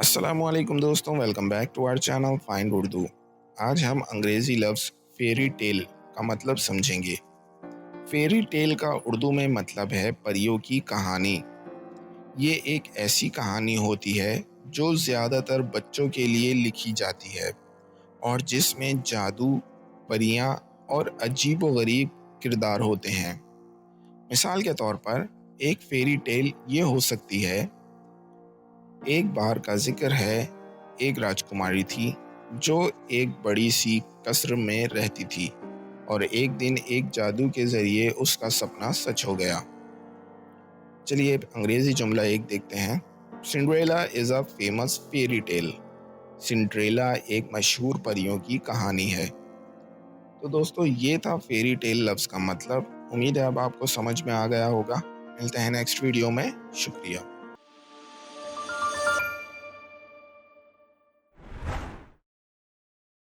अस्सलामुअलैकुम दोस्तों, welcome back to our channel find Urdu. आज हम अंग्रेज़ी लफ्ज़ फेरी टेल का मतलब समझेंगे। फेरी टेल का उर्दू में मतलब है परियों की कहानी। ये एक ऐसी कहानी होती है जो ज़्यादातर बच्चों के लिए लिखी जाती है और जिसमें जादू, परियां और अजीबो-गरीब किरदार होते हैं। मिसाल के तौर पर एक फेरी टेल ये हो सकती है। एक बार का जिक्र है, एक राजकुमारी थी जो एक बड़ी सी कस्र में रहती थी और एक दिन एक जादू के जरिए उसका सपना सच हो गया। चलिए अंग्रेजी जुमला एक देखते हैं। Cinderella is a famous fairy tale. Cinderella एक मशहूर परियों की कहानी है। तो दोस्तों ये था फेरी टेल लफ्ज़ का मतलब। उम्मीद है अब आपको समझ में आ गया होगा। मिलते हैं नेक्स्ट वीडियो में। शुक्रिया।